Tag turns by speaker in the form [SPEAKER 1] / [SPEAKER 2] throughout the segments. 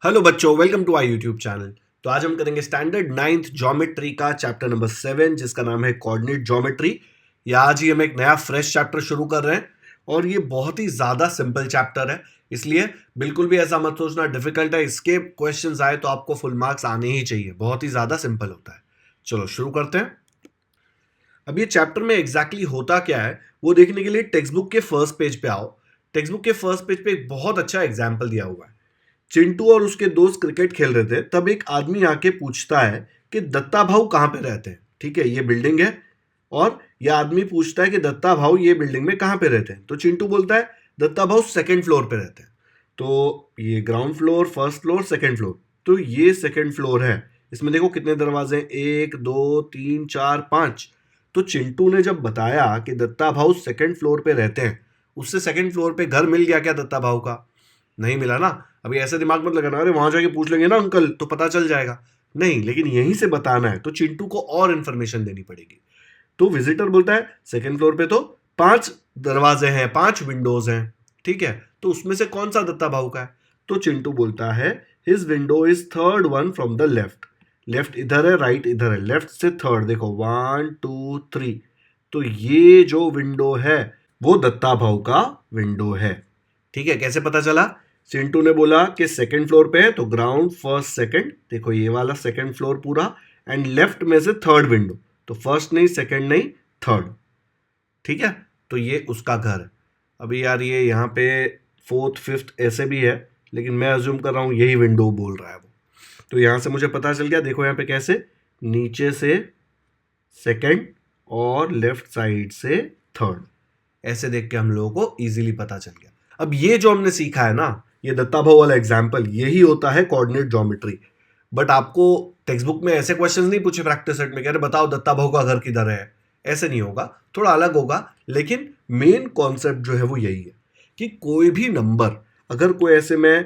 [SPEAKER 1] Hello बच्चों, welcome to our YouTube channel. तो आज हम करेंगे स्टैंडर्ड 9th ज्योमेट्री का चैप्टर नंबर 7 जिसका नाम है कोऑर्डिनेट ज्योमेट्री। या आज ही हम एक नया फ्रेश चैप्टर शुरू कर रहे हैं और ये बहुत ही ज़्यादा सिंपल चैप्टर है, इसलिए बिल्कुल भी ऐसा मत सोचना डिफिकल्ट है। इसके क्वेश्चंस आए तो आपको फुल मार्क्स आने ही चाहिए, बहुत ही ज़्यादा सिंपल होता है। चलो शुरू करते हैं। अब ये चैप्टर में एग्जैक्टली होता क्या है वो देखने के लिए टेक्स्ट बुक के फर्स्ट पेज पे आओ। टेक्स्ट बुक के फर्स्ट पेज पे एक बहुत अच्छा एग्जाम्पल दिया हुआ है। चिंटू और उसके दोस्त क्रिकेट खेल रहे थे, तब एक आदमी आके पूछता है कि दत्ता भाऊ कहाँ पे रहते हैं। ठीक है, ये बिल्डिंग है और ये आदमी पूछता है कि दत्ता भाऊ ये बिल्डिंग में कहाँ पे रहते हैं। तो चिंटू बोलता है दत्ता भाऊ सेकंड फ्लोर पे रहते हैं। तो ये ground floor, first floor, second floor, तो ये सेकंड फ्लोर है। इसमें देखो कितने दरवाजे हैं, 1 2 3 4 5। तो चिंटू ने जब बताया कि दत्ता भाऊ सेकंड फ्लोर पे रहते हैं, उससे सेकंड फ्लोर पे घर मिल गया क्या दत्ता भाऊ का? नहीं मिला ना। अभी ऐसे दिमाग मत लगाना अरे वहां जाके पूछ लेंगे ना अंकल तो पता चल जाएगा, नहीं, लेकिन यहीं से बताना है तो चिंटू को और इन्फॉर्मेशन देनी पड़ेगी। तो विजिटर बोलता है सेकंड फ्लोर पे तो 5 दरवाजे हैं, 5 विंडोज हैं। ठीक है, तो उसमें से कौन सा दत्ता भाऊ का है? तो चिंटू बोलता है his window is third one from the left. Left इधर है, राइट इधर है, लेफ्ट से थर्ड, देखो 1 2 3। तो ये जो विंडो है वो दत्ता भाऊ का विंडो है। ठीक है, कैसे पता चला? चिंटू ने बोला कि सेकंड फ्लोर पे है तो ग्राउंड, फर्स्ट, सेकंड, देखो ये वाला सेकंड फ्लोर पूरा, एंड लेफ्ट में से थर्ड विंडो, तो फर्स्ट नहीं, सेकंड नहीं, थर्ड। ठीक है, तो ये उसका घर है। अभी यार ये यहाँ पे फोर्थ, फिफ्थ ऐसे भी है, लेकिन मैं अज्यूम कर रहा हूँ यही विंडो बोल रहा है वो। तो यहाँ से मुझे पता चल गया, देखो यहाँ पे कैसे, नीचे से सेकंड और लेफ्ट साइड से थर्ड, ऐसे देख के हम लोगों को इजीली पता चल गया। अब ये जो हमने सीखा है ना, ये दत्ता भाऊ वाला एग्जाम्पल, यही होता है कोऑर्डिनेट ज्योमेट्री। बट आपको टेक्स्ट बुक में ऐसे क्वेश्चन नहीं पूछे प्रैक्टिस सेट में, कह रहे बताओ दत्ता भाऊ का घर किधर है, ऐसे नहीं होगा, थोड़ा अलग होगा। लेकिन मेन कॉन्सेप्ट जो है वो यही है कि कोई भी नंबर, अगर कोई ऐसे मैं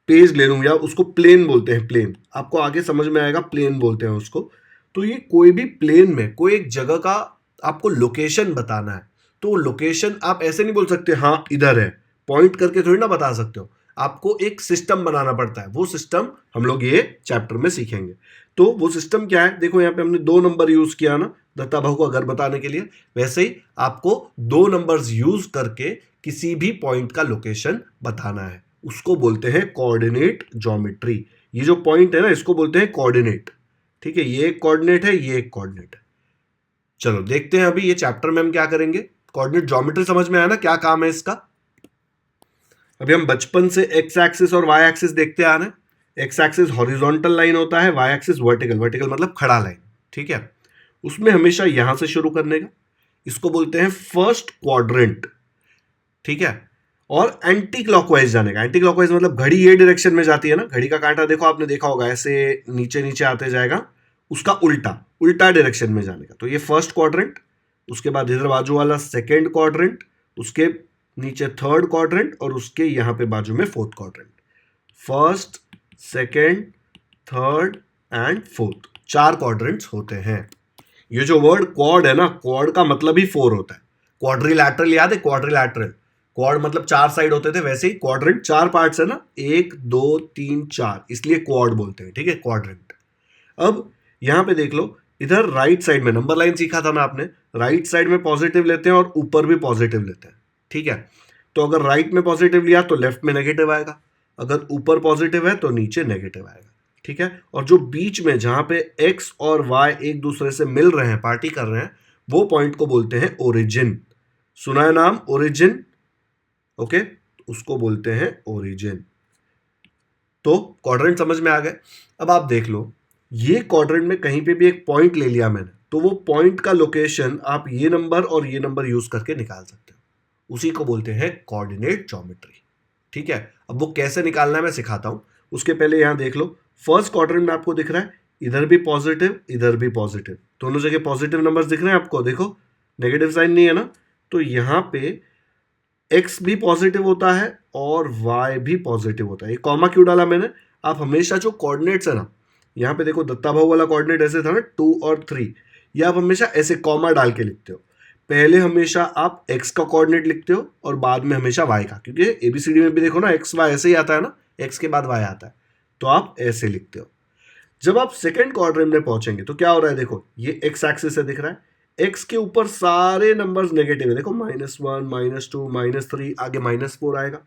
[SPEAKER 1] पेज ले लूँ, या उसको प्लेन बोलते हैं, प्लेन आपको आगे समझ में आएगा, प्लेन बोलते हैं उसको। तो ये कोई भी प्लेन में कोई एक जगह का आपको लोकेशन बताना है, तो लोकेशन आप ऐसे नहीं बोल सकते हाँ इधर है, पॉइंट करके थोड़ी ना बता सकते हो। आपको एक सिस्टम बनाना पड़ता है, वो सिस्टम हम लोग ये चैप्टर में सीखेंगे। तो वो सिस्टम क्या है, देखो यहाँ पे हमने 2 नंबर यूज किया ना दत्ता भाऊ का घर बताने के लिए, वैसे ही आपको 2 नंबर्स यूज करके किसी भी पॉइंट का लोकेशन बताना है, उसको बोलते हैं कोऑर्डिनेट ज्योमेट्री। ये जो पॉइंट है ना, इसको बोलते हैं कोऑर्डिनेट। ठीक है, ये एक कोऑर्डिनेट है, ये एक कोऑर्डिनेट है। चलो देखते हैं अभी ये चैप्टर में हम क्या करेंगे। कोऑर्डिनेट ज्योमेट्री समझ में आया ना, क्या काम है इसका? अभी हम बचपन से एक्स एक्सिस और वाई एक्सिस देखते आ रहे हैं। एक्स एक्सिस हॉरिजॉन्टल लाइन होता है, वाई एक्सिस वर्टिकल, वर्टिकल मतलब खड़ा लाइन। ठीक है, उसमें हमेशा यहां से शुरू करने का, इसको बोलते हैं फर्स्ट क्वाड्रेंट। ठीक है, और एंटी क्लॉकवाइज जाने का। एंटी क्लॉकवाइज मतलब घड़ी ये डायरेक्शन में जाती है ना, घड़ी का कांटा देखो, आपने देखा होगा ऐसे नीचे नीचे आते जाएगा, उसका उल्टा, उल्टा डायरेक्शन में जाने का। तो ये फर्स्ट क्वाड्रेंट, उसके बाद इधर बाजू वाला सेकेंड क्वाड्रेंट, उसके नीचे थर्ड क्वाड्रेंट, और उसके यहाँ पे बाजू में fourth quadrant. First, second, third and fourth, 4 quadrants होते हैं। ये जो वर्ड क्वाड है ना, क्वाड का मतलब ही 4 होता है। क्वाड्रिलैटरल याद है? क्वाड्रिलैटरल, क्वाड मतलब 4 साइड होते थे, वैसे ही क्वाड्रेंट 4 पार्ट्स है ना, 1 2 3 4, इसलिए क्वाड बोलते हैं। ठीक है, क्वाड्रेंट। अब यहां पे देख लो, इधर राइट साइड में नंबर लाइन सीखा था ना आपने, राइट साइड में पॉजिटिव लेते हैं और ऊपर भी पॉजिटिव लेते हैं। ठीक है, तो अगर राइट में पॉजिटिव लिया तो लेफ्ट में नेगेटिव आएगा, अगर ऊपर पॉजिटिव है तो नीचे नेगेटिव आएगा। ठीक है, और जो बीच में जहां पे एक्स और वाई एक दूसरे से मिल रहे हैं, पार्टी कर रहे हैं, वो पॉइंट को बोलते हैं ओरिजिन। सुना है नाम ओरिजिन? ओके, उसको बोलते हैं ओरिजिन। तो क्वाड्रेंट समझ में आ गए। अब आप देख लो, ये क्वाड्रेंट में कहीं पे भी एक पॉइंट ले लिया मैंने, तो वो पॉइंट का लोकेशन आप ये नंबर और ये नंबर यूज करके निकाल सकते हो, उसी को बोलते हैं कोऑर्डिनेट ज्योमेट्री। ठीक है, अब वो कैसे निकालना है मैं सिखाता हूं। उसके पहले यहां देख लो, फर्स्ट क्वाड्रेंट में आपको दिख रहा है इधर भी पॉजिटिव, इधर भी पॉजिटिव, दोनों जगह पॉजिटिव नंबर्स दिख रहे हैं आपको, देखो नेगेटिव साइन नहीं है ना। तो यहां पे एक्स भी पॉजिटिव होता है और वाई भी पॉजिटिव होता है। ये कॉमा क्यों डाला मैंने? आप हमेशा जो कोऑर्डिनेट्स है ना, यहाँ पे देखो दत्ता भाऊ वाला कोऑर्डिनेट ऐसे था ना 2 और 3, ये आप हमेशा ऐसे कॉमा डाल के लिखते हो। पहले हमेशा आप एक्स का कोऑर्डिनेट लिखते हो और बाद में हमेशा वाई का, क्योंकि एबीसीडी में भी देखो ना एक्स वाई ऐसे ही आता है ना, एक्स के बाद वाई आता है। तो आप ऐसे लिखते हो। जब आप सेकंड क्वाड्रेंट में पहुंचेंगे तो क्या हो रहा है, देखो ये एक्स एक्सिस है, दिख रहा है, एक्स के ऊपर सारे नंबर्स नेगेटिव है, देखो -1 -2 -3, आगे -4 आएगा।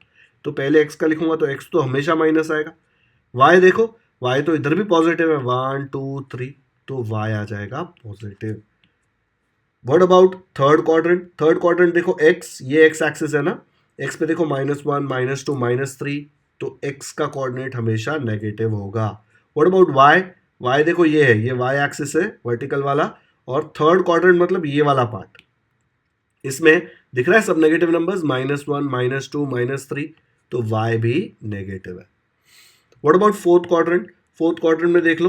[SPEAKER 1] तो पहले एक्स का लिखूंगा तो एक्स तो हमेशा माइनस आएगा। वाई देखो, वाई तो इधर भी पॉजिटिव है, 1 2 3, तो वाई आ जाएगा positive. What about third quadrant? Third quadrant देखो, एक्स, ये एक्स एक्सिस है ना, एक्स पे देखो -1 -2 -3, तो एक्स का कोऑर्डिनेट हमेशा नेगेटिव होगा। What about y? वाई देखो ये है, ये वाई एक्सिस है वर्टिकल वाला, और थर्ड क्वाड्रेंट मतलब ये वाला पार्ट, इसमें दिख रहा है सब नेगेटिव नंबर्स, -1 -2 -3, तो वाई भी नेगेटिव है। What about fourth quadrant? Fourth quadrant में देख लो,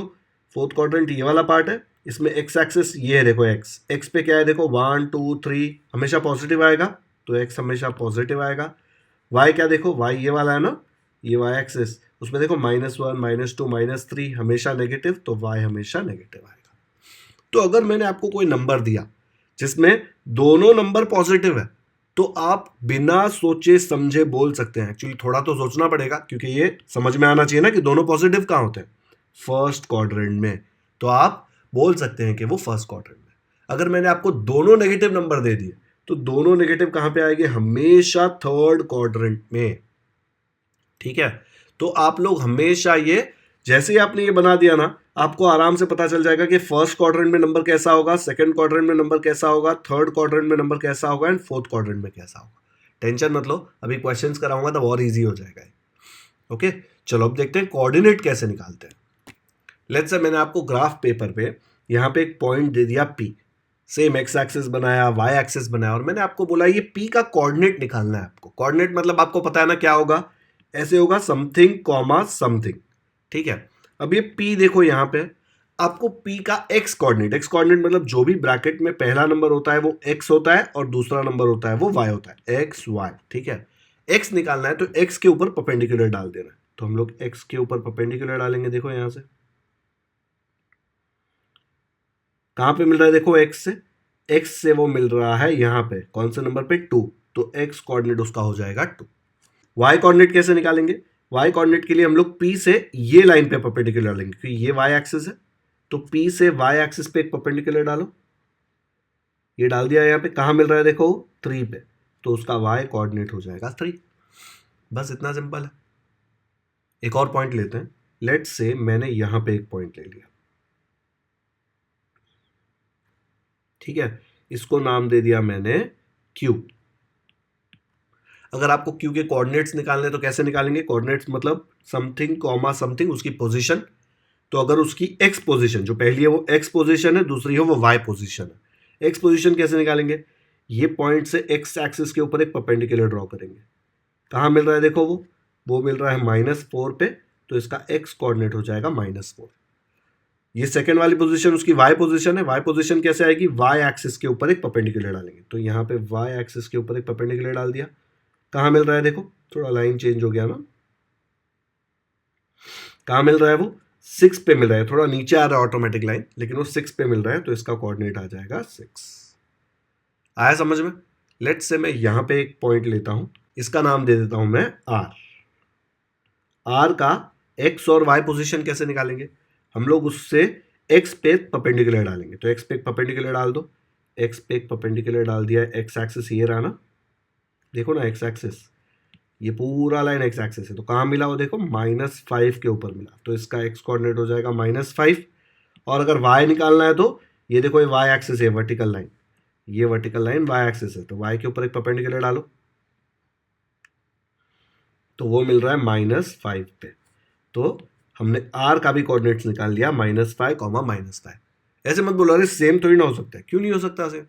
[SPEAKER 1] फोर्थ क्वाड्रेंट ये वाला पार्ट है, इसमें एक्स एक्सिस ये है, देखो एक्स, एक्स पे क्या है, देखो 1 2 3 हमेशा पॉजिटिव आएगा, तो एक्स हमेशा पॉजिटिव आएगा। वाई क्या देखो, वाई ये वाला है ना, ये वाई एक्सिस, उसमें देखो -1 -2 -3 हमेशा नेगेटिव, तो वाई हमेशा नेगेटिव आएगा। तो अगर मैंने आपको कोई नंबर दिया जिसमें दोनों नंबर पॉजिटिव है, तो आप बिना सोचे समझे बोल सकते हैं। एक्चुअली थोड़ा तो सोचना पड़ेगा, क्योंकि ये समझ में आना चाहिए ना कि दोनों पॉजिटिव कहाँ होते हैं, फर्स्ट क्वाड्रेंट में। तो आप बोल सकते हैं कि वो फर्स्ट क्वाड्रेंट में। अगर मैंने आपको दोनों नेगेटिव नंबर दे दिए, तो दोनों नेगेटिव कहाँ पे आएंगे, हमेशा थर्ड क्वाड्रेंट में। ठीक है, तो आप लोग हमेशा ये, जैसे ही आपने ये बना दिया ना, आपको आराम से पता चल जाएगा कि फर्स्ट क्वाड्रेंट में नंबर कैसा होगा, सेकंड क्वाड्रेंट में नंबर कैसा होगा, थर्ड क्वाड्रेंट में नंबर कैसा होगा, एंड फोर्थ क्वाड्रेंट में कैसा होगा। टेंशन मत लो, अभी क्वेश्चंस कराऊंगा तो और इजी हो जाएगा। ओके, चलो अब देखते हैं कोऑर्डिनेट कैसे निकालते हैं। लेट्स से मैंने आपको ग्राफ पेपर पे यहाँ पे एक पॉइंट दे दिया P, सेम एक्स एक्सिस बनाया, वाई एक्सिस बनाया, और मैंने आपको बोला ये P का कोऑर्डिनेट निकालना है आपको। कोऑर्डिनेट मतलब आपको पता है ना क्या होगा, ऐसे होगा समथिंग कॉमा समथिंग। ठीक है, अब ये P देखो यहाँ पे, आपको P का एक्स कोऑर्डिनेट, एक्स कोऑर्डिनेट मतलब जो भी ब्रैकेट में पहला नंबर होता है वो x होता है, और दूसरा नंबर होता है वो y होता है, x y। ठीक है, x निकालना है तो x के ऊपर परपेंडिकुलर डाल देना है, तो हम लोग x के ऊपर परपेंडिकुलर डालेंगे। देखो यहां से कहां पे मिल रहा है, देखो x से वो मिल रहा है यहाँ पे, कौन से नंबर पे, 2, तो x कोऑर्डिनेट उसका हो जाएगा 2। y कोऑर्डिनेट कैसे निकालेंगे? y कोऑर्डिनेट के लिए हम लोग P से ये लाइन पे परपेंडिकुलर डालेंगे, क्योंकि ये y एक्सिस है, तो P से y एक्सिस पे एक परपेंडिकुलर डालो, ये डाल दिया यहाँ पे, कहाँ मिल रहा है देखो 3 पे, तो उसका y कोऑर्डिनेट हो जाएगा 3। बस इतना सिंपल है। एक और पॉइंट लेते हैं, लेट्स से मैंने यहां पे एक पॉइंट ले लिया, ठीक है, इसको नाम दे दिया मैंने Q। अगर आपको Q के कोऑर्डिनेट्स निकालने तो कैसे निकालेंगे? कोऑर्डिनेट्स मतलब समथिंग कॉमा समथिंग, उसकी पोजीशन। तो अगर उसकी x पोजीशन जो पहली है वो x पोजीशन है, दूसरी है वो y पोजीशन है। x पोजीशन कैसे निकालेंगे? ये पॉइंट से x एक्सिस के ऊपर एक परपेंडिकुलर ड्रॉ करेंगे। कहाँ मिल रहा है देखो, वो मिल रहा है -4 पे, तो इसका x कोऑर्डिनेट हो जाएगा -4। ये सेकंड वाली पोजीशन उसकी y पोजीशन है। y पोजीशन कैसे आएगी? y एक्सिस के ऊपर एक परपेंडिकुलर डालेंगे, तो यहाँ पे y एक्सिस के ऊपर एक परपेंडिकुलर डाल दिया। कहाँ मिल रहा है देखो, थोड़ा लाइन चेंज हो गया ना, कहाँ मिल रहा है वो 6 पे मिल रहा है, थोड़ा नीचे आ रहा है ऑटोमेटिक लाइन, लेकिन वो 6 पे मिल रहा है, तो इसका कोऑर्डिनेट आ जाएगा 6। आया समझ में? लेट्स से मैं यहां पे एक पॉइंट लेता हूं, इसका नाम दे देता हूं मैं R। R का x और y पोजीशन कैसे निकालेंगे? हम लोग उससे x पे परपेंडिकुलर डालेंगे, तो x पे एक परपेंडिकुलर डाल दो, x पे एक परपेंडिकुलर डाल दिया, x एक्सिस ये रहा ना, देखो ना x एक्सिस, ये पूरा लाइन x एक्सिस है, तो कहाँ मिला वो देखो -5 के ऊपर मिला, तो इसका x कोऑर्डिनेट हो जाएगा -5। और अगर y निकालना है तो ये देखो, ये y एक्सिस है, वर्टिकल लाइन, ये वर्टिकल लाइन y एक्सिस है, तो y के ऊपर एक परपेंडिकुलर डालो, तो वो मिल रहा है -5 पे। तो हमने r का भी कोऑर्डिनेट्स निकाल लिया, -5, -5। ऐसे मत बोलो अरे सेम थोड़ी ना हो सकता है, क्यों नहीं हो सकता सेम?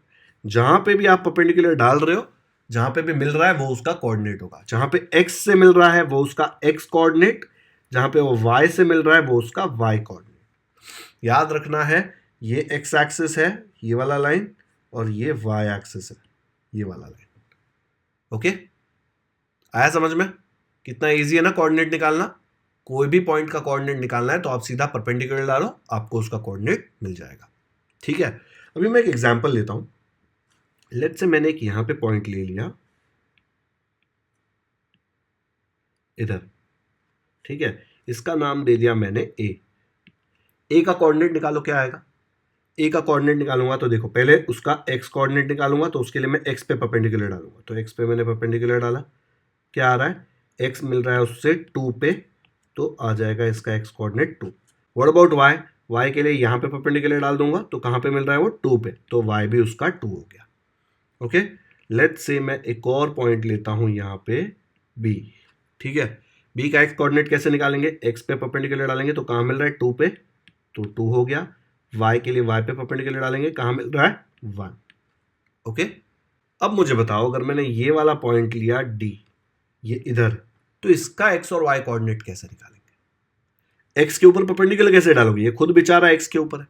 [SPEAKER 1] जहां पे भी आप परपेंडिकुलर डाल रहे हो, जहां पे भी मिल रहा है वो उसका कोऑर्डिनेट होगा। जहां पे x से मिल रहा है वो उसका x कोऑर्डिनेट, जहां पे वो y से मिल रहा है वो उसका y कोऑर्डिनेट। याद रखना है, ये x एक्सिस है ये वाला लाइन, और ये y एक्सिस है ये वाला लाइन। ओके, आया समझ में? कितना इजी है ना कोऑर्डिनेट निकालना। कोई भी पॉइंट का कोऑर्डिनेट निकालना है तो आप सीधा परपेंडिकुलर डालो, आपको उसका कोऑर्डिनेट मिल जाएगा। ठीक है, अभी मैं एक एग्जांपल लेता हूं। लेट्स से मैंने एक यहां पे पॉइंट ले लिया इधर, ठीक है, इसका नाम दे दिया मैंने ए का कोऑर्डिनेट निकालो, क्या आएगा? ए का कोऑर्डिनेट निकालूंगा तो देखो पहले उसका एक्स कोऑर्डिनेट निकालूंगा, तो उसके लिए मैं एक्स पे परपेंडिकुलर डालूंगा, तो एक्स पे मैंने परपेंडिकुलर डाला, क्या आ रहा है? एक्स मिल रहा है उससे 2 पे, तो आ जाएगा इसका x coordinate 2। What about y? Y के लिए यहाँ पे परपेंडिकुलर डाल दूंगा, तो कहाँ पे मिल रहा है वो? 2 पे, तो वाई भी उसका 2 हो गया। ओके, लेट्स से मैं एक और पॉइंट लेता हूँ यहाँ पे बी, ठीक है। बी का एक्स कोऑर्डिनेट कैसे निकालेंगे? एक्स पे परपेंडिकुलर डालेंगे तो कहाँ मिल रहा है? 2 पे, तो 2 हो गया। वाई के लिए वाई पे परपेंडिकुलर डालेंगे, कहाँ मिल रहा है? 1। ओके, अब मुझे बताओ अगर मैंने ये वाला पॉइंट लिया डी, ये इधर, तो इसका एक्स और वाई कोऑर्डिनेट कैसे निकालेंगे? एक्स के ऊपर परपेंडिकुलर कैसे डालोगे? ये खुद बेचारा एक्स के ऊपर है।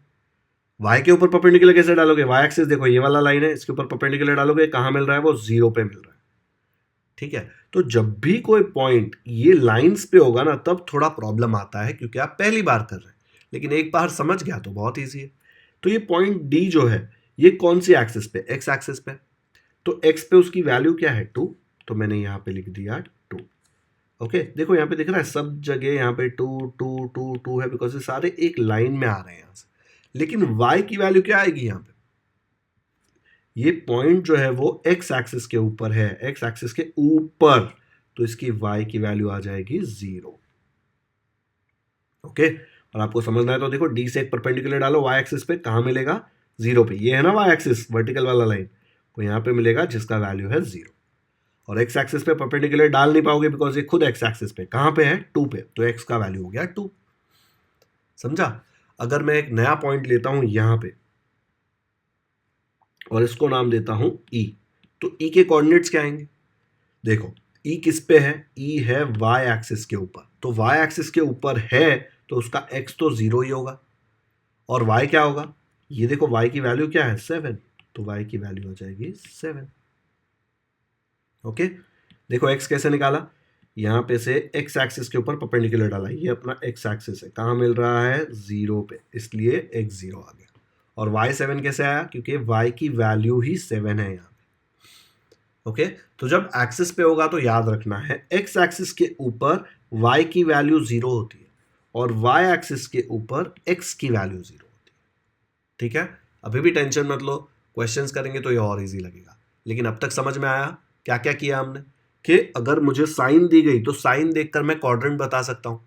[SPEAKER 1] वाई के ऊपर परपेंडिकुलर कैसे डालोगे? वाई एक्सिस देखो ये वाला लाइन है, इसके ऊपर परपेंडिकुलर डालोगे, कहाँ मिल रहा है वो? 0 पे मिल रहा है, ठीक है। तो जब भी कोई पॉइंट ये लाइंस पे होगा ना, तब थोड़ा प्रॉब्लम आता है, क्योंकि आप पहली बार कर रहे हैं, लेकिन एक बार समझ गया तो बहुत ईजी है। तो ये पॉइंट डी जो है, ये कौन सी एक्सिस पे? एक्स एक्सिस पे। तो एक्स पे उसकी वैल्यू क्या है? 2, तो मैंने यहाँ पे लिख दिया 2। ओके, देखो यहाँ पे दिख रहा है सब जगह यहाँ पे 2 2 2 2 है, बिकॉज ये सारे एक लाइन में आ रहे हैं यहाँ से। लेकिन y की वैल्यू क्या आएगी यहाँ पे? ये पॉइंट जो है वो x एक्सिस के ऊपर है, x एक्सिस के ऊपर, तो इसकी y की वैल्यू आ जाएगी 0। ओके, और आपको समझना है तो देखो d से एक परपेंडिकुलर डालो y एक्सिस पे, कहाँ मिलेगा? 0 पे। ये है ना y एक्सिस वर्टिकल वाला लाइन, तो यहाँ पे मिलेगा जिसका वैल्यू है 0। और x एक्सिस पे परपेंडिकुलर डाल नहीं पाओगे, बिकॉज ये खुद x एक्सिस पे कहाँ पे है? 2 पे, तो x का वैल्यू हो गया 2। समझा? अगर मैं एक नया पॉइंट लेता हूं यहां पे और इसको नाम देता हूं E, तो E के कोऑर्डिनेट्स क्या आएंगे? देखो E किस पे है? E है y एक्सिस के ऊपर, तो y एक्सिस के ऊपर है तो उसका x तो 0 ही होगा, और y क्या होगा? ये देखो y की वैल्यू क्या है? 7, तो y की वैल्यू हो जाएगी 7। ओके, देखो x कैसे निकाला? यहां पे से x एक्सिस के ऊपर परपेंडिकुलर डाला, ये अपना x एक्सिस है, कहाँ मिल रहा है? 0 पे, इसलिए x 0 आ गया। और y7 कैसे आया? क्योंकि y की वैल्यू ही 7 है यहाँ पे। ओके, तो जब एक्सिस पे होगा तो याद रखना है x एक्सिस के ऊपर y की वैल्यू 0 होती है और y एक्सिस के ऊपर x की वैल्यू 0 होती है, ठीक है। अभी भी टेंशन मत लो, क्वेश्चंस करेंगे तो ये और इजी लगेगा। लेकिन अब तक समझ में आया क्या क्या किया हमने? कि अगर मुझे साइन दी गई तो साइन देखकर मैं क्वाड्रेंट बता सकता हूँ।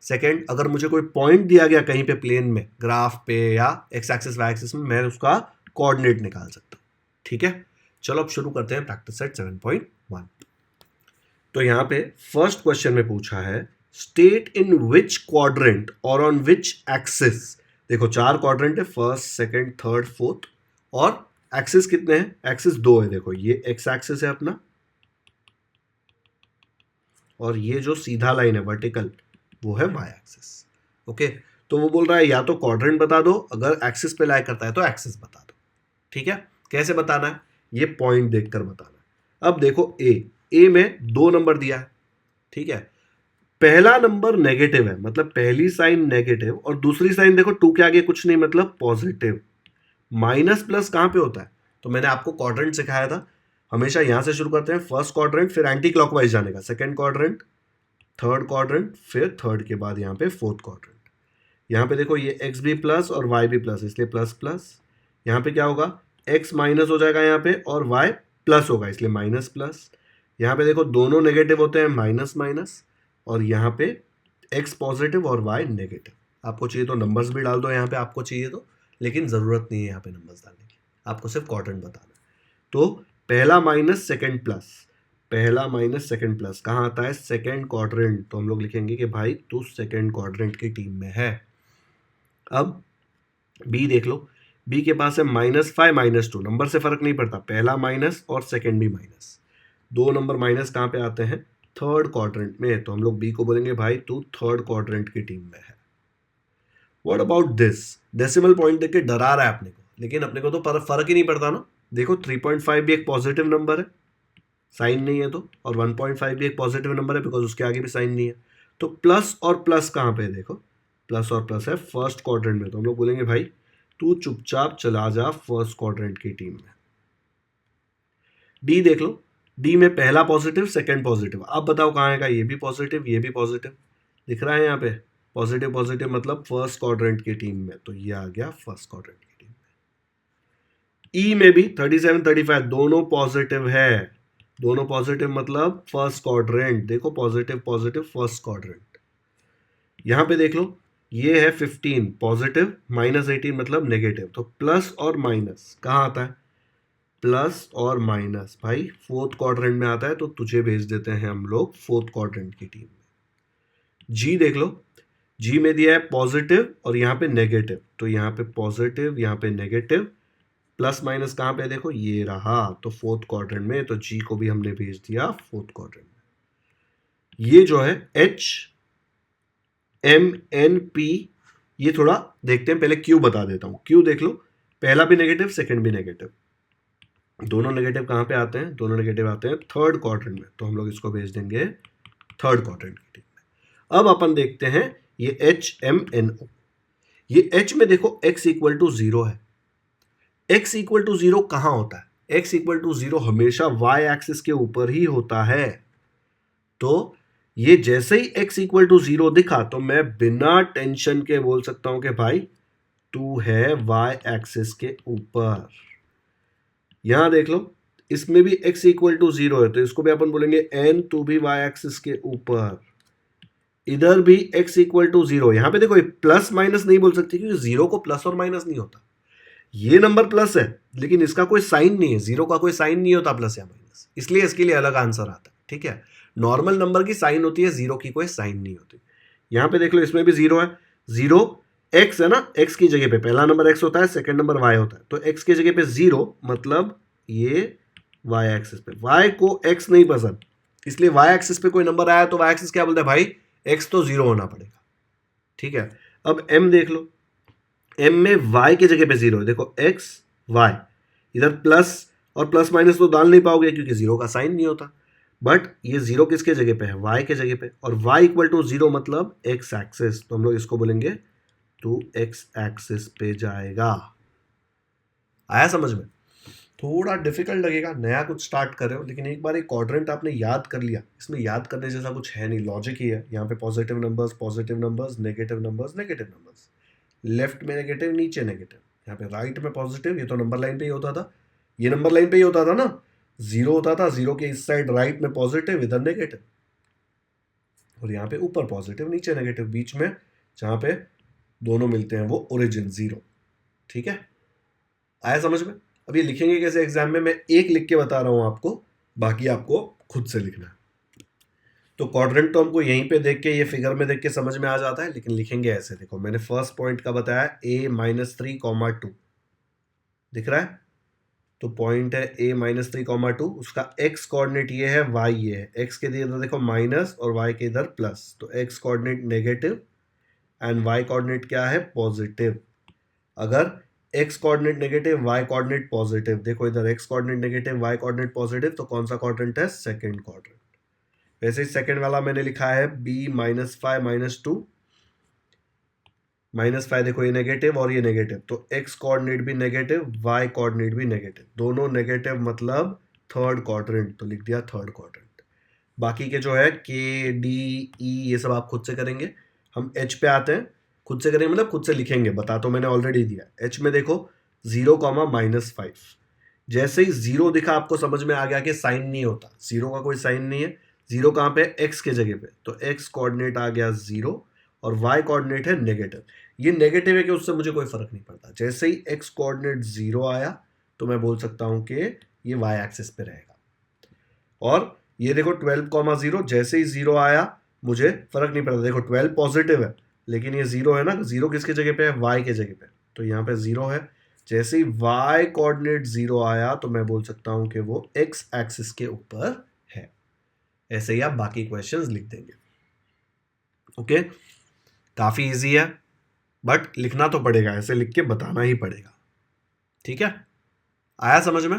[SPEAKER 1] सेकेंड, अगर मुझे कोई पॉइंट दिया गया कहीं पे प्लेन में, ग्राफ पे या एक्स एक्सिस वाई एक्सिस में, मैं उसका कोऑर्डिनेट निकाल सकता हूँ, ठीक है। चलो अब शुरू करते हैं प्रैक्टिस सेट 7.1। तो यहाँ पे फर्स्ट क्वेश्चन में पूछा है स्टेट इन विच क्वाड्रेंट और ऑन विच एक्सिस। देखो 4 क्वाड्रेंट है, फर्स्ट सेकेंड थर्ड फोर्थ, और एक्सिस कितने हैं? एक्सिस 2 है। देखो ये एक्स एक्सिस है अपना, और ये जो सीधा लाइन है वर्टिकल वो है वाई एक्सिस। ओके, तो वो बोल रहा है या तो क्वाड्रेंट बता दो, अगर एक्सिस पे लाई करता है तो एक्सिस बता दो, ठीक है। कैसे बताना है? ये पॉइंट देखकर बताना है। अब देखो ए में 2 नंबर दिया है, ठीक है। पहला नंबर नेगेटिव है, मतलब पहली साइन नेगेटिव, और दूसरी साइन देखो 2 के आगे कुछ नहीं, मतलब पॉजिटिव। माइनस प्लस कहां पे होता है? तो मैंने आपको क्वाड्रेंट सिखाया था, हमेशा यहां से शुरू करते हैं, फर्स्ट क्वाड्रेंट, फिर एंटी क्लॉकवाइज जाने का, सेकंड क्वाड्रेंट, थर्ड क्वाड्रेंट, फिर थर्ड के बाद यहाँ पे फोर्थ क्वाड्रेंट। यहाँ पे देखो ये x भी प्लस और y भी प्लस, इसलिए प्लस प्लस। यहाँ पे क्या होगा? x माइनस हो जाएगा यहाँ पे, और y प्लस होगा, इसलिए माइनस प्लस। यहाँ पे देखो दोनों नेगेटिव होते हैं, माइनस माइनस, और यहाँ पे x पॉजिटिव और y नेगेटिव। आपको चाहिए तो नंबर्स भी डाल दो यहाँ पे, आपको चाहिए तो, लेकिन ज़रूरत नहीं है यहाँ पे नंबर्स डालने की, आपको सिर्फ क्वाड्रेंट बताना है। तो पहला माइनस सेकेंड प्लस, पहला माइनस सेकेंड प्लस कहाँ आता है? सेकेंड क्वाड्रेंट, तो हम लोग लिखेंगे कि भाई तू सेकेंड क्वाड्रेंट की टीम में है। अब बी देख लो, बी के पास है -5 -2, नंबर से फर्क नहीं पड़ता, पहला माइनस और सेकेंड भी माइनस, 2 नंबर माइनस कहाँ पे आते हैं? थर्ड क्वाड्रेंट में, तो हम लोग बी को बोलेंगे भाई तू थर्ड क्वाड्रेंट की टीम में है। What about this? Decimal point देख के डरा रहा है अपने को, लेकिन अपने को तो फर्क ही नहीं पड़ता ना। देखो 3.5 भी एक पॉजिटिव नंबर है, साइन नहीं है तो, और 1.5 भी एक पॉजिटिव नंबर है बिकॉज उसके आगे भी साइन नहीं है। तो प्लस और प्लस कहाँ पे है? देखो प्लस और प्लस है फर्स्ट क्वाड्रेंट में, तो हम लोग बोलेंगे भाई तू चुपचाप चला जा फर्स्ट क्वाड्रेंट की टीम में। डी देख लो, डी में पहला पॉजिटिव सेकंड पॉजिटिव, अब बताओ कहाँ आएगा? ये भी पॉजिटिव, ये भी पॉजिटिव, दिख रहा है यहाँ पे पॉजिटिव पॉजिटिव मतलब फर्स्ट क्वाड्रेंट की टीम में, तो ये आ गया फर्स्ट क्वाड्रेंट की टीम में। ई में भी 37 35 दोनों पॉजिटिव है, दोनों पॉजिटिव मतलब फर्स्ट क्वाड्रेंट, देखो पॉजिटिव पॉजिटिव फर्स्ट क्वाड्रेंट। यहां पे देख लो ये है 15 पॉजिटिव, -18 मतलब नेगेटिव, तो प्लस और माइनस कहाँ आता है, प्लस और माइनस भाई फोर्थ क्वाड्रेंट में आता है, तो तुझे भेज देते हैं हम लोग फोर्थ क्वाड्रेंट की टीम में। जी देख लो, जी में दिया है पॉजिटिव और यहाँ पे नेगेटिव, तो यहाँ पे पॉजिटिव यहाँ पे नेगेटिव, प्लस माइनस कहाँ पे देखो ये रहा, तो फोर्थ क्वाड्रेंट में, तो जी को भी हमने भेज दिया फोर्थ क्वाड्रेंट में। ये जो है एच एम एन पी, ये थोड़ा देखते हैं, पहले क्यू बता देता हूं। क्यू देख लो, पहला भी नेगेटिव सेकंड भी नेगेटिव, दोनों नेगेटिव कहाँ पे आते हैं, दोनों नेगेटिव आते हैं थर्ड क्वाड्रेंट में, तो हम लोग इसको भेज देंगे थर्ड क्वाड्रेंट की टीम में। अब अपन देखते हैं ये एच एम एन ओ, ये एच में देखो x इक्वल टू 0 है, x इक्वल टू 0 कहां होता है, x इक्वल टू 0 हमेशा y एक्सिस के ऊपर ही होता है, तो ये जैसे ही x इक्वल टू 0 दिखा तो मैं बिना टेंशन के बोल सकता हूं कि भाई तू है y एक्सिस के ऊपर। यहां देख लो इसमें भी x इक्वल टू 0 है, तो इसको भी अपन बोलेंगे n तू भी y एक्सिस के ऊपर। इधर भी x इक्वल टू 0, यहां पे देखो प्लस माइनस नहीं बोल सकते क्योंकि 0 को प्लस और माइनस नहीं होता, ये नंबर प्लस है लेकिन इसका कोई साइन नहीं है, 0 का कोई साइन नहीं होता प्लस या माइनस, इसलिए इसके लिए अलग आंसर आता है। ठीक है, नॉर्मल नंबर की साइन होती है, 0 की कोई साइन नहीं होती। यहां पे देख लो इसमें भी 0 है, 0 x है ना, x की जगह पे पहला नंबर x होता है, सेकंड नंबर y होता है, तो x की जगह पे 0 मतलब ये y एक्सिस पे, y को x नहीं पसंद, इसलिए y एक्सिस पे कोई नंबर आया तो y एक्सिस क्या बोलता है भाई, x तो 0 होना पड़ेगा। ठीक है, अब m देख लो, m में y की जगह पे 0 है, देखो x y, इधर प्लस और प्लस माइनस तो डाल नहीं पाओगे क्योंकि 0 का साइन नहीं होता, बट ये 0 किसके जगह पे है, y के जगह पे, और y इक्वल टू 0 मतलब x एक्सिस, तो हम लोग इसको बोलेंगे तू x एक्सिस पे जाएगा। आया समझ में? थोड़ा डिफिकल्ट लगेगा, नया कुछ स्टार्ट कर रहे हो, लेकिन एक बार एक क्वाड्रेंट आपने याद कर लिया, इसमें याद करने जैसा कुछ है नहीं, लॉजिक ही है। यहाँ पे positive numbers, negative numbers, left में नेगेटिव नीचे नेगेटिव, यहाँ पे राइट में पॉजिटिव, ये तो नंबर लाइन पे ही होता था, ये नंबर लाइन पे ही होता था ना, 0 होता था, 0 के इस साइड राइट में पॉजिटिव इधर नेगेटिव, और यहाँ पे ऊपर पॉजिटिव नीचे नेगेटिव, बीच में जहाँ पे दोनों मिलते हैं वो ओरिजिन 0। ठीक है, आया समझ में? अब ये लिखेंगे कैसे एग्जाम में, मैं एक लिख के बता रहा हूं आपको, बाकी आपको खुद से लिखना है। तो क्वाड्रेंट तो हमको यहीं पे देख के, ये फिगर में देख के समझ में आ जाता है, लेकिन लिखेंगे ऐसे, देखो मैंने फर्स्ट पॉइंट का बताया a-3, 2 दिख रहा है, तो पॉइंट है a-3, 2, उसका x कोऑर्डिनेट ये है, y ये है, x के इधर देखो माइनस और y के इधर प्लस, तो x coordinate negative and y coordinate क्या है, पॉजिटिव। अगर x coordinate negative, y coordinate positive, देखो इधर x coordinate negative, y coordinate positive, तो कौन सा क्वाड्रेंट है, सेकंड क्वाड्रेंट। वैसे ही सेकंड वाला मैंने लिखा है b-5 -2, -5 देखो ये नेगेटिव और ये नेगेटिव, तो x कोऑर्डिनेट भी नेगेटिव, y कोऑर्डिनेट भी नेगेटिव, दोनों नेगेटिव मतलब थर्ड क्वाड्रेंट, तो लिख दिया थर्ड क्वाड्रेंट। बाकी के जो है k d e ये सब आप खुद से करेंगे, हम h पे आते हैं, खुद से करेंगे मतलब खुद से लिखेंगे, बता तो मैंने ऑलरेडी दिया। h में देखो 0, -5, जैसे ही 0 दिखा आपको समझ में आ गया कि साइन नहीं होता, 0 का कोई साइन नहीं है, 0 कहाँ पे, x के जगह पे, तो x कोऑर्डिनेट आ गया 0 और y कोऑर्डिनेट है नेगेटिव। ये नेगेटिव है कि उससे मुझे कोई फर्क नहीं पड़ता, जैसे ही x कोऑर्डिनेट 0 आया तो मैं बोल सकता हूं कि ये y एक्सिस पे रहेगा। और ये देखो 12, 0, जैसे ही 0 आया मुझे फर्क नहीं पड़ता, देखो 12 पॉजिटिव है लेकिन ये 0 है ना, 0 किसके जगह पे है, y के जगह पे, तो यहाँ पे 0 है, जैसे ही y कोऑर्डिनेट 0 आया तो मैं बोल सकता हूं कि वो x एक्सिस के ऊपर है। ऐसे ही आप बाकी क्वेश्चंस लिख देंगे। ओके, काफी इजी है, बट लिखना तो पड़ेगा, ऐसे लिख के बताना ही पड़ेगा। ठीक है, आया समझ में?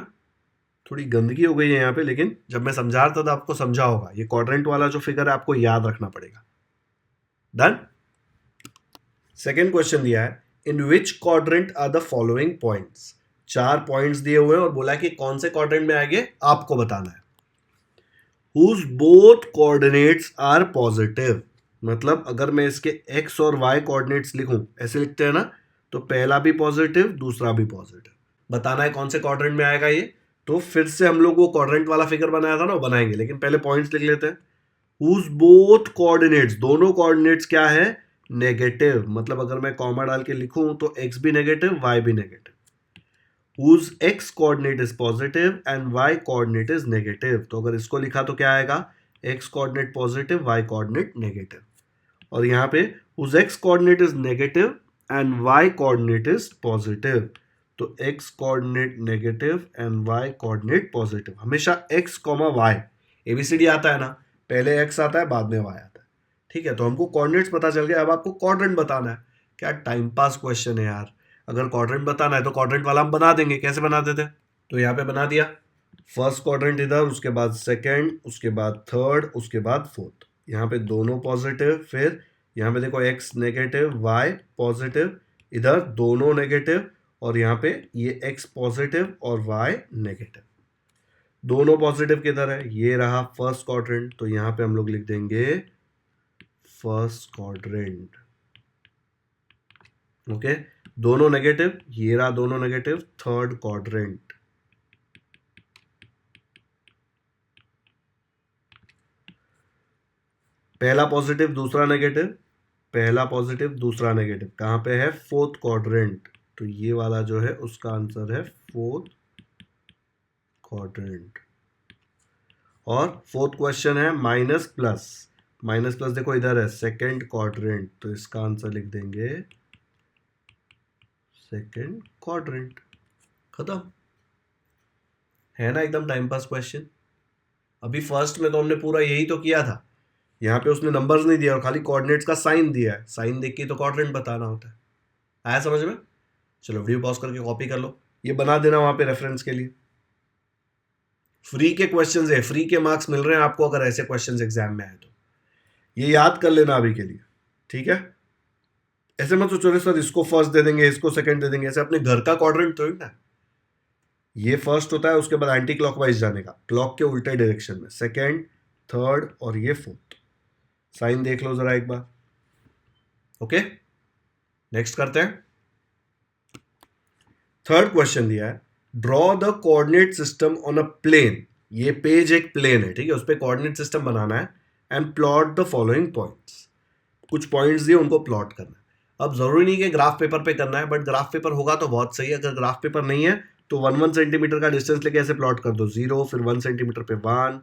[SPEAKER 1] थोड़ी गंदगी हो गई है यहाँ पे, लेकिन जब मैं समझा रहा था तो आपको समझा होगा। ये क्वाड्रेंट वाला जो फिगर है आपको याद रखना पड़ेगा। डन। सेकेंड क्वेश्चन दिया है, in which quadrant are the following points. 4 points दिए हुए हैं और बोला कि कौन से क्वाड्रेंट में आएंगे आपको बताना है। Whose both coordinates are positive. मतलब अगर मैं इसके एक्स और वाई कोऑर्डिनेट्स लिखूं, ऐसे लिखते हैं ना, तो पहला भी पॉजिटिव दूसरा भी पॉजिटिव। बताना है कौन से क्वाड्रेंट में आएगा ये। तो फिर से हम लोग वो क्वाड्रेंट वाला फिगर बनाया था ना, वो बनाएंगे, लेकिन पहले पॉइंट्स लिख लेते हैं। हुज बोथ कोऑर्डिनेट्स, दोनों कोऑर्डिनेट्स क्या है, नेगेटिव। मतलब अगर मैं कॉमा डाल के लिखूं तो एक्स भी नेगेटिव वाई भी negative. whose x coordinate is positive and y coordinate is negative। तो अगर इसको लिखा तो क्या आएगा, x coordinate positive y coordinate negative। और यहाँ पे whose x coordinate is negative and y coordinate is positive। तो x coordinate negative and y coordinate positive। हमेशा x, y ABCD आता है ना, पहले x आता है बाद में y आता है। ठीक है, तो हमको कोऑर्डिनेट्स पता चल गया, अब आपको क्वाड्रेंट बताना है। क्या टाइम पास क्वेश्चन है यार। अगर क्वाड्रेंट बताना है तो क्वाड्रेंट वाला हम बना देंगे, कैसे बनाते थे, तो यहाँ पे बना दिया। फर्स्ट क्वाड्रेंट इधर, उसके बाद सेकंड, उसके बाद थर्ड, उसके बाद फोर्थ। यहाँ पे दोनों पॉजिटिव, फिर यहाँ पे देखो x नेगेटिव y पॉजिटिव, इधर दोनों नेगेटिव, और यहाँ पे ये x पॉजिटिव और y नेगेटिव। दोनों पॉजिटिव किधर है, ये रहा फर्स्ट क्वाड्रेंट, तो यहाँ पे हम लोग लिख देंगे फर्स्ट क्वाड्रेंट। ओके, दोनों नेगेटिव, ये रहा दोनों नेगेटिव, थर्ड क्वाड्रेंट। पहला पॉजिटिव दूसरा नेगेटिव, पहला पॉजिटिव दूसरा नेगेटिव, कहां पे है, फोर्थ क्वाड्रेंट। तो ये वाला जो है उसका आंसर है फोर्थ क्वाड्रेंट। और फोर्थ क्वेश्चन है माइनस प्लस, माइनस प्लस देखो इधर है सेकंड क्वाड्रेंट, तो इसका आंसर लिख देंगे सेकंड क्वाड्रेंट। खत्म है ना, एकदम टाइम पास क्वेश्चन। अभी फर्स्ट में तो हमने पूरा यही तो किया था, यहाँ पे उसने नंबर्स नहीं दिया और खाली कोऑर्डिनेट्स का साइन दिया है, साइन देख के तो क्वाड्रेंट बताना होता है। आया समझ में। चलो वीडियो पॉज करके कॉपी कर लो, ये बना देना वहां पे रेफरेंस के लिए। फ्री के क्वेश्चंस है, फ्री के मार्क्स मिल रहे हैं आपको अगर ऐसे क्वेश्चंस एग्जाम में आए तो, ये याद कर लेना अभी के लिए, ठीक है। ऐसे मत सोचो सर इसको फर्स्ट दे देंगे इसको सेकंड दे देंगे, ऐसे अपने घर का क्वाड्रेंट थोड़ी ना, ये फर्स्ट होता है, उसके बाद एंटी क्लॉकवाइज जाने का, क्लॉक के उल्टे डायरेक्शन में, सेकंड, थर्ड और ये फोर्थ। साइन देख लो जरा एक बार। ओके, नेक्स्ट करते हैं। थर्ड क्वेश्चन दिया है, draw the coordinate system on a plane. ये पेज एक प्लेन है, ठीक है, उस पर कोऑर्डिनेट सिस्टम बनाना है, and plot the following points. कुछ पॉइंट्स दिए उनको प्लॉट करना है। अब जरूरी नहीं कि ग्राफ पेपर पे करना है, बट ग्राफ पेपर होगा तो बहुत सही है। अगर ग्राफ पेपर नहीं है तो 1 सेंटीमीटर का डिस्टेंस लेके ऐसे प्लॉट कर दो, 0, फिर 1 सेंटीमीटर पे 1,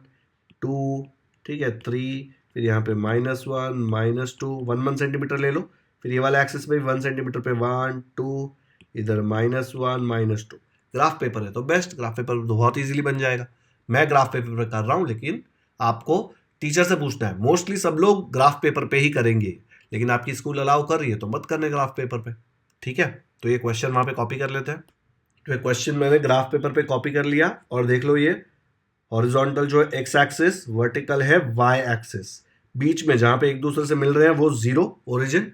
[SPEAKER 1] 2, ठीक है, 3, फिर यहाँ पे -1, -2, 1 सेंटीमीटर ले लो, फिर ये वाले एक्सिस पे भी 1 सेंटीमीटर पे 1, 2, इधर -1, -2। ग्राफ पेपर है तो बेस्ट, ग्राफ पेपर तो बहुत इजीली बन जाएगा। मैं ग्राफ पेपर पे कर रहा हूँ, लेकिन आपको टीचर से पूछना है। मोस्टली सब लोग ग्राफ पेपर पे ही करेंगे, लेकिन आपकी स्कूल अलाउ कर रही है तो मत करने ग्राफ पेपर पे, ठीक है। तो ये क्वेश्चन वहां पे कॉपी कर लेते हैं। तो ये क्वेश्चन मैंने ग्राफ पेपर पे कॉपी कर लिया, और देख लो ये हॉरिजॉन्टल जो है एक्स एक्सिस, वर्टिकल है वाई एक्सिस, बीच में जहां पे एक दूसरे से मिल रहे हैं वो जीरो ओरिजिन।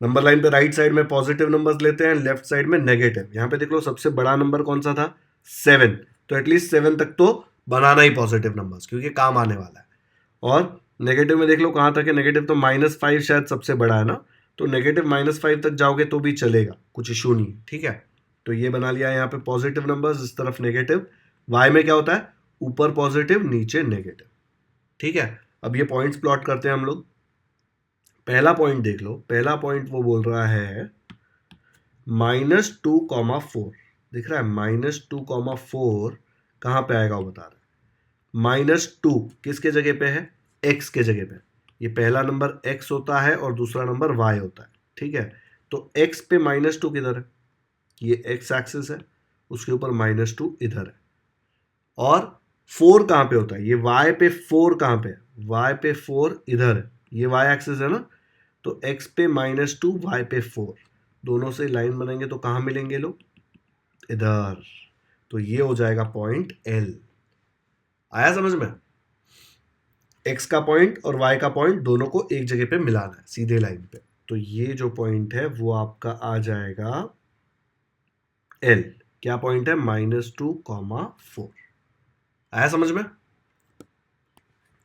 [SPEAKER 1] नंबर लाइन पे राइट साइड में पॉजिटिव नंबर्स लेते हैं, लेफ्ट साइड में नेगेटिव। यहाँ पे देख लो सबसे बड़ा नंबर कौन सा था, 7, तो एटलीस्ट 7 तक तो बनाना ही पॉजिटिव नंबर्स, क्योंकि काम आने वाला है। और नेगेटिव में देख लो कहाँ तक है, नेगेटिव तो -5 शायद सबसे बड़ा है ना, तो नेगेटिव -5 तक जाओगे तो भी चलेगा, कुछ इशू नहीं, ठीक है। तो ये बना लिया यहाँ पे पॉजिटिव नंबर्स, इस तरफ नेगेटिव। वाई में क्या होता है, ऊपर पॉजिटिव नीचे नेगेटिव, ठीक है। अब ये पॉइंट्स प्लॉट करते हैं हम लोग। पहला पॉइंट देख लो, पहला पॉइंट वो बोल रहा है -2,4, दिख रहा है, -2,4 कहाँ पे आएगा वो बता रहा है। -2 किसके जगह पे है, x के जगह पे। ये पहला नंबर x होता है और दूसरा नंबर y होता है, ठीक है। तो x पे -2 किधर है, ये x एक्सिस है, उसके ऊपर -2 इधर है। और 4 कहाँ पे होता है, ये y पे 4 कहाँ पे है, y पे 4 इधर है, ये y एक्सिस है ना। तो x पे -2 y पे 4, दोनों से लाइन बनाएंगे तो कहाँ मिलेंगे लोग, इधर। तो ये हो जाएगा पॉइंट L। आया समझ में, x का पॉइंट और y का पॉइंट दोनों को एक जगह पे मिलाना है सीधे लाइन पे। तो ये जो पॉइंट है वो आपका आ जाएगा L। क्या पॉइंट है, -2,4। आया समझ में।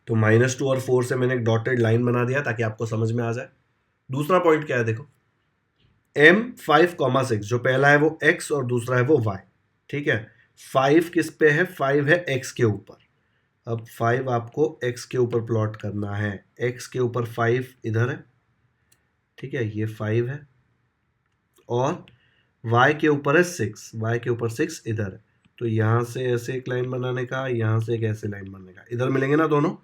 [SPEAKER 1] तो -2 और 4 से मैंने एक डॉटेड लाइन बना दिया ताकि आपको समझ में आ जाए। दूसरा पॉइंट क्या है देखो, m5,6, जो पहला है वो x और दूसरा है वो y, ठीक है। 5 किस पे है, 5 है x के ऊपर। अब 5 आपको x के ऊपर प्लॉट करना है, x के ऊपर 5 इधर है, ठीक है, ये 5 है, और y के ऊपर है 6, y के ऊपर 6 इधर है। तो यहाँ से ऐसे एक लाइन बनाने का, यहाँ से एक ऐसे लाइन बनाने का, इधर मिलेंगे ना दोनों,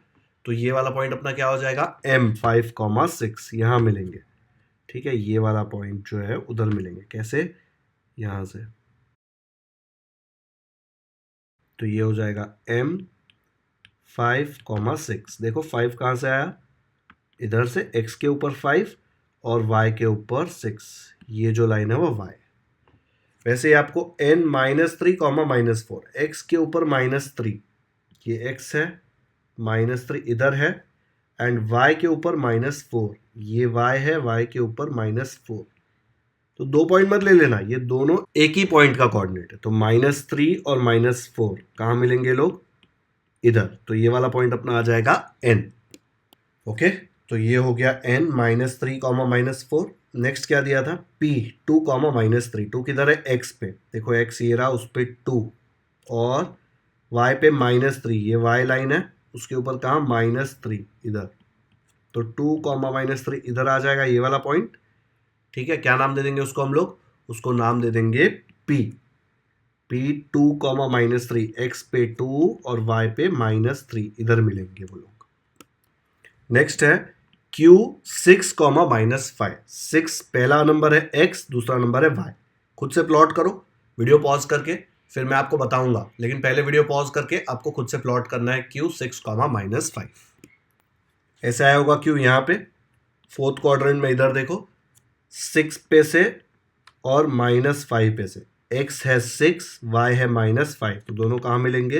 [SPEAKER 1] तो ये वाला पॉइंट अपना क्या हो जाएगा, m5,6 यहाँ मिलेंगे, ठीक है। ये वाला पॉइंट जो है उधर मिलेंगे, कैसे, यहाँ से। तो ये हो जाएगा m5,6। देखो 5 कहाँ से आया, इधर से, x के ऊपर 5 और y के ऊपर 6, ये जो लाइन है वो y। वैसे ही आपको n-3, -4, x के ऊपर -3, ये x है, -3 इधर है, एंड y के ऊपर -4, ये y है, y के ऊपर -4। तो 2 पॉइंट मत ले लेना, ये दोनों एक ही पॉइंट का कोऑर्डिनेट है। तो -3 और -4 कहाँ मिलेंगे लोग, इधर। तो ये वाला पॉइंट अपना आ जाएगा n, ओके। तो ये हो गया n -3, -4। नेक्स्ट क्या दिया था, p 2, -3। 2 किधर है, x पे, देखो x ये रहा, उस पे 2, और y पे -3, ये y लाइन है, उसके ऊपर कहाँ, -3 इधर। तो 2, -3 इधर आ जाएगा, ये वाला पॉइंट, ठीक है। क्या नाम दे देंगे उसको हम लोग, उसको नाम दे देंगे p 2, -3, x पे 2 और y पे -3 इधर मिलेंगे वो लोग। नेक्स्ट है q 6, -5। 6 पहला नंबर है x, दूसरा नंबर है y। खुद से प्लॉट करो वीडियो पॉज करके, फिर मैं आपको बताऊंगा, लेकिन पहले वीडियो पॉज करके आपको खुद से प्लॉट करना है q 6, -5। ऐसा आया होगा q यहाँ पे, फोर्थ क्वाड्रेंट में, इधर देखो 6 पे से और -5 पे से, x है 6, y है -5, तो दोनों कहाँ मिलेंगे,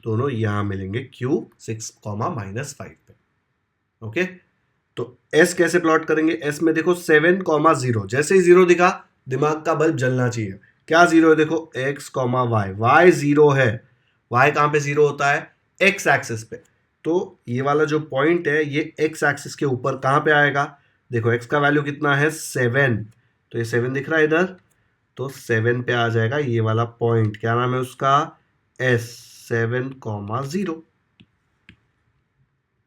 [SPEAKER 1] दोनों यहाँ मिलेंगे q 6, -5 पे, ओके। तो s कैसे प्लॉट करेंगे, s में देखो 7, 0, जैसे ही 0 दिखा दिमाग का बल्ब जलना चाहिए। क्या 0 है, देखो x, y, y 0 है, y कहाँ पे 0 होता है, x एक्सिस पे। तो ये वाला जो पॉइंट है ये x एक्सिस के ऊपर कहाँ पे आएगा, देखो x का वैल्यू कितना है, 7, तो ये 7 दिख रहा है इधर, तो 7 पे आ जाएगा ये वाला पॉइंट, क्या नाम है उसका, s 7, 0,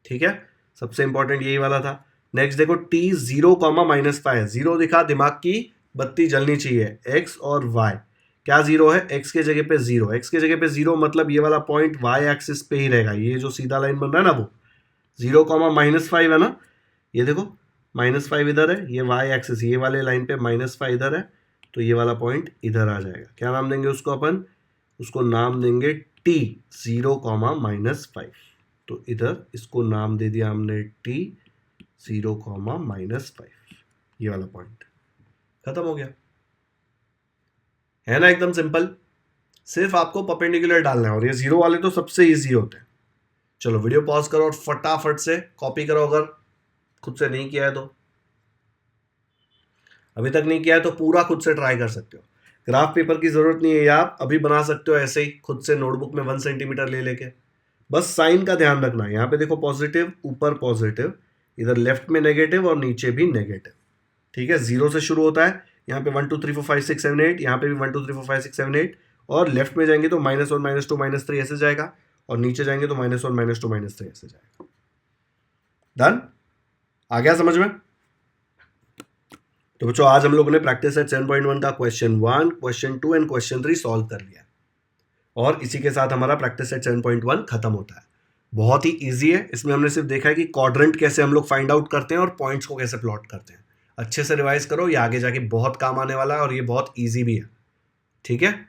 [SPEAKER 1] ठीक है। सबसे इंपॉर्टेंट यही वाला था। नेक्स्ट देखो t 0, -5, 0 दिखा, दिमाग की बत्ती जलनी चाहिए, x और y। क्या 0 है, x के जगह पे 0, x के जगह पे 0 मतलब ये वाला पॉइंट y एक्सिस पे ही रहेगा, ये जो सीधा लाइन बन रहा है ना वो 0, -5 है ना, ये देखो -5 इधर है, ये y एक्सिस, ये वाले लाइन पे -5 इधर है, तो ये वाला पॉइंट इधर आ जाएगा। क्या नाम देंगे उसको अपन, उसको नाम देंगे t 0, -5। तो इधर इसको नाम दे दिया हमने t 0, -5, ये वाला पॉइंट खत्म हो गया, है ना, एकदम सिंपल। सिर्फ आपको परपेंडिकुलर डालना है, और ये 0 वाले तो सबसे इजी होते हैं। चलो वीडियो पॉज करो और फटाफट से कॉपी करो, अगर खुद से नहीं किया है तो, अभी तक नहीं किया है तो पूरा खुद से ट्राई कर सकते हो। ग्राफ पेपर की जरूरत नहीं है, आप अभी बना सकते हो ऐसे ही खुद से नोटबुक में 1 सेंटीमीटर ले लेके। बस साइन का ध्यान रखना, यहाँ पे देखो पॉजिटिव, ऊपर पॉजिटिव, इधर लेफ्ट में नेगेटिव और नीचे भी नेगेटिव, ठीक है। 0 से शुरू होता है, यहाँ पे 1 2 3 4 5 6 7 8, यहाँ पे भी 1 2 3 4 5 6 7 8, और लेफ्ट में जाएंगे तो -1 -2 -3 ऐसे जाएगा, और नीचे जाएंगे तो -1 -2 -3 ऐसे जाएगा। डन, आ गया समझ में। तो बच्चों आज हम लोगों ने प्रैक्टिस सेट 7.1 का question 1, question 2 and question 3 solve कर लिया, और इसी के साथ हमारा प्रैक्टिस सेट 7.1 खत्म होता है। बहुत ही इजी है, इसमें हमने सिर्फ देखा है कि क्वाड्रेंट कैसे हम लोग फाइंड आउट करते हैं और पॉइंट्स को कैसे प्लॉट करते हैं। अच्छे से रिवाइज करो, ये आगे जाके बहुत काम आने वाला है, और ये बहुत ईजी भी है, ठीक है।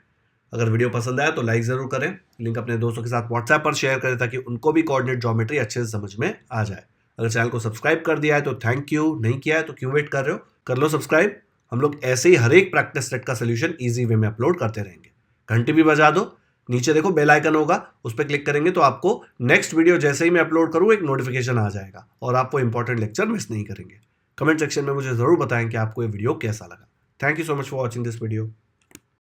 [SPEAKER 1] अगर वीडियो पसंद आया तो लाइक जरूर करें, लिंक अपने दोस्तों के साथ व्हाट्सएप पर शेयर करें ताकि उनको भी कोऑर्डिनेट ज्योमेट्री अच्छे से समझ में आ जाए। अगर चैनल को सब्सक्राइब कर दिया है तो थैंक यू, नहीं किया है तो क्यों वेट कर रहे हो, कर लो सब्सक्राइब। हम लोग ऐसे ही हर एक प्रैक्टिस सेट का सोल्यूशन ईजी वे में अपलोड करते रहेंगे। घंटी भी बजा दो, नीचे देखो बेल आइकन होगा, उस पर क्लिक करेंगे तो आपको नेक्स्ट वीडियो जैसे ही मैं अपलोड करूँ एक नोटिफिकेशन आ जाएगा, और आपको इंपॉर्टेंट लेक्चर मिस नहीं करेंगे। कमेंट सेक्शन में मुझे जरूर बताएं कि आपको ये वीडियो कैसा लगा। Thank you so much for watching this video.